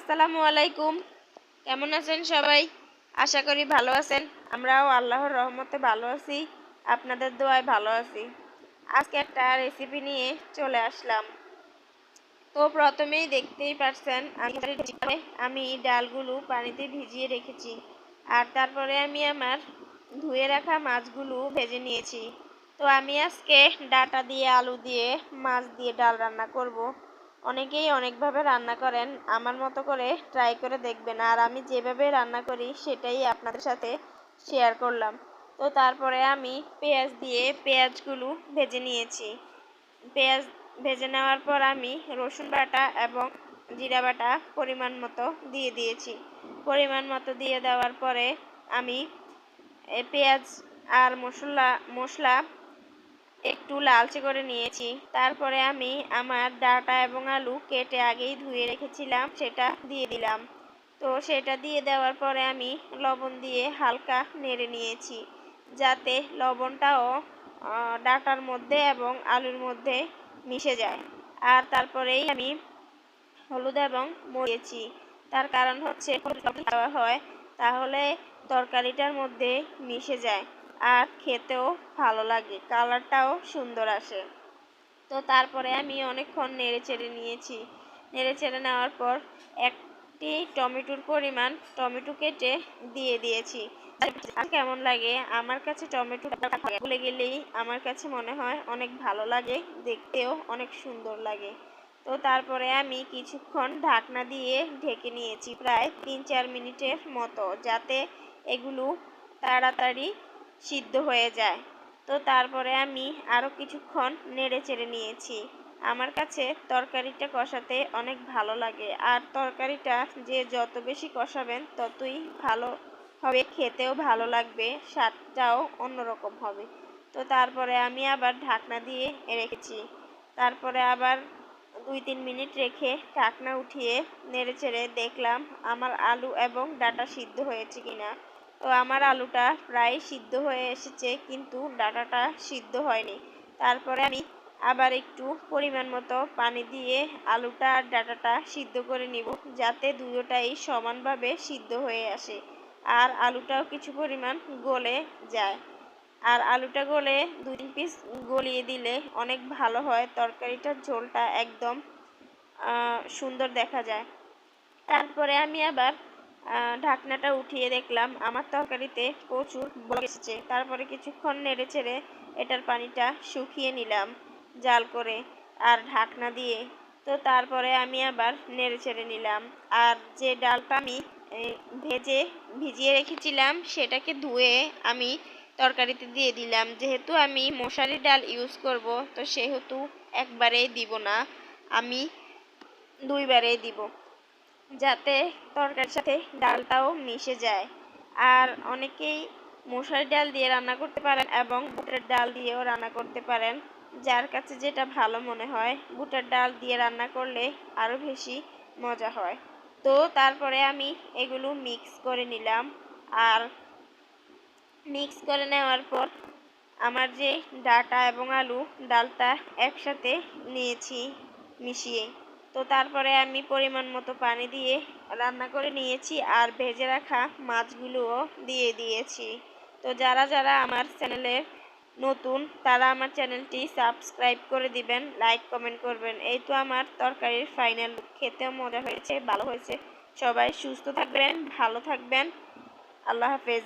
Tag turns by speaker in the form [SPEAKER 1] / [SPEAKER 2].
[SPEAKER 1] আসসালামু আলাইকুম। কেমন আছেন সবাই? আশা করি ভালো আছেন। আমরাও আল্লাহর রহমতে ভালো আছি। আপনাদের দোয়ায় ভালো আছি। আজকে একটা রেসিপি নিয়ে চলে আসলাম। তো প্রথমেই দেখতেই পারছেন আমি ডালগুলো পানিতে ভিজিয়ে রেখেছি। আর তারপরে আমি আমার ধুয়ে রাখা মাছগুলো ভেজে নিয়েছি। তো আমি আজকে ডাটা দিয়ে, আলু দিয়ে, মাছ দিয়ে ডাল রান্না করব। অনেকেই অনেকভাবে রান্না করেন, আমার মতো করে ট্রাই করে দেখবেন। আর আমি যেভাবে রান্না করি সেটাই আপনাদের সাথে শেয়ার করলাম। তো তারপরে আমি পেঁয়াজ দিয়ে পেঁয়াজগুলো ভেজে নিয়েছি। পেঁয়াজ ভেজে নেওয়ার পর আমি রসুন বাটা এবং জিরা বাটা পরিমাণ মতো দিয়ে দিয়েছি। পরিমাণ মতো দিয়ে দেওয়ার পরে আমি পেঁয়াজ আর মশলা একটু লালচে করে নিয়েছি। তারপরে আমি আমার ডাঁটা এবং আলু কেটে আগেই ধুয়ে রেখেছিলাম সেটা দিয়ে দিলাম। তো সেটা দিয়ে দেওয়ার পরে আমি লবণ দিয়ে হালকা নেড়ে নিয়েছি, যাতে লবণটাও ডাঁটার মধ্যে এবং আলুর মধ্যে মিশে যায়। আর তারপরেই আমি হলুদ এবং মরিচি। তার কারণ হচ্ছে দেওয়া হয় তাহলে তরকারিটার মধ্যে মিশে যায় আর খেতেও ভালো লাগে, কালারটাও সুন্দর আসে। তো তারপরে আমি অনেকক্ষণ নেড়ে চেড়ে নিয়েছি। নেড়ে চেড়ে নেওয়ার পর একটি টমেটোর পরিমাণ টমেটো কেটে দিয়ে দিয়েছি। আর কেমন লাগে, আমার কাছে টমেটো ভুলে গেলেই আমার কাছে মনে হয় অনেক ভালো লাগে, দেখতেও অনেক সুন্দর লাগে। তো তারপরে আমি কিছুক্ষণ ঢাকনা দিয়ে ঢেকে নিয়েছি, প্রায় 3-4 মিনিটের মতো, যাতে এগুলো তাড়াতাড়ি সিদ্ধ হয়ে যায়। তো তারপরে আমি আরও কিছুক্ষণ নেড়ে চেড়ে নিয়েছি। আমার কাছে তরকারিটা কষাতে অনেক ভালো লাগে, আর তরকারিটা যে যত বেশি কষাবেন ততই ভালো হবে, খেতেও ভালো লাগবে, স্বাদটাও অন্যরকম হবে। তো তারপরে আমি আবার ঢাকনা দিয়ে রেখেছি। তারপরে আবার 2-3 মিনিট রেখে ঢাকনা উঠিয়ে নেড়ে চেড়ে দেখলাম আমার আলু এবং ডাঁটা সিদ্ধ হয়েছে কিনা। তো আমার আলুটা প্রায় সিদ্ধ হয়ে এসেছে, কিন্তু ডাঁটাটা সিদ্ধ হয়নি। তারপরে আমি আবার একটু পরিমাণ মতো পানি দিয়ে আলুটা আর ডাঁটাটা সিদ্ধ করে নিব, যাতে দুটোটাই সমানভাবে সিদ্ধ হয়ে আসে আর আলুটাও কিছু পরিমাণ গলে যায়। আর আলুটা গলে 2-3 পিস গলিয়ে দিলে অনেক ভালো হয়, তরকারিটার ঝোলটা একদম সুন্দর দেখা যায়। তারপরে আমি আবার ঢাকনাটা উঠিয়ে দেখলাম আমার তরকারিতে প্রচুর বলক এসেছে। তারপরে কিছুক্ষণ নেড়ে চেড়ে এটার পানিটা শুকিয়ে নিলাম জাল করে আর ঢাকনা দিয়ে। তো তারপরে আমি আবার নেড়ে চেড়ে নিলাম। আর যে ডালটা আমি ভিজিয়ে রেখেছিলাম সেটাকে ধুয়ে আমি তরকারিতে দিয়ে দিলাম। যেহেতু আমি মশারির ডাল ইউজ করব, তো সেহেতু একবারেই দিব না, আমি 2 বারেই দিব, যাতে তরকারির সাথে ডালটাও মিশে যায়। আর অনেকেই মশারির ডাল দিয়ে রান্না করতে পারেন এবং বুটের ডাল দিয়েও রান্না করতে পারেন, যার কাছে যেটা ভালো মনে হয়। বুটের ডাল দিয়ে রান্না করলে আরও বেশি মজা হয়। তো তারপরে আমি এগুলো মিক্স করে নিলাম। আর মিক্স করে নেওয়ার পর আমার যে ডাঁটা এবং আলু ডালটা একসাথে নিয়েছি মিশিয়ে, তো তারপরে আমি পরিমাণ মতো পানি দিয়ে রান্না করে নিয়েছি আর ভেজে রাখা মাছগুলোও দিয়ে দিয়েছি। তো যারা যারা আমার চ্যানেলে নতুন তারা আমার চ্যানেলটি সাবস্ক্রাইব করে দিবেন, লাইক কমেন্ট করবেন। এই তো আমার তরকারির ফাইনাল লুক। খেতেও মজা হয়েছে, ভালো হয়েছে। সবাই সুস্থ থাকবেন, ভালো থাকবেন। আল্লাহ হাফেজ।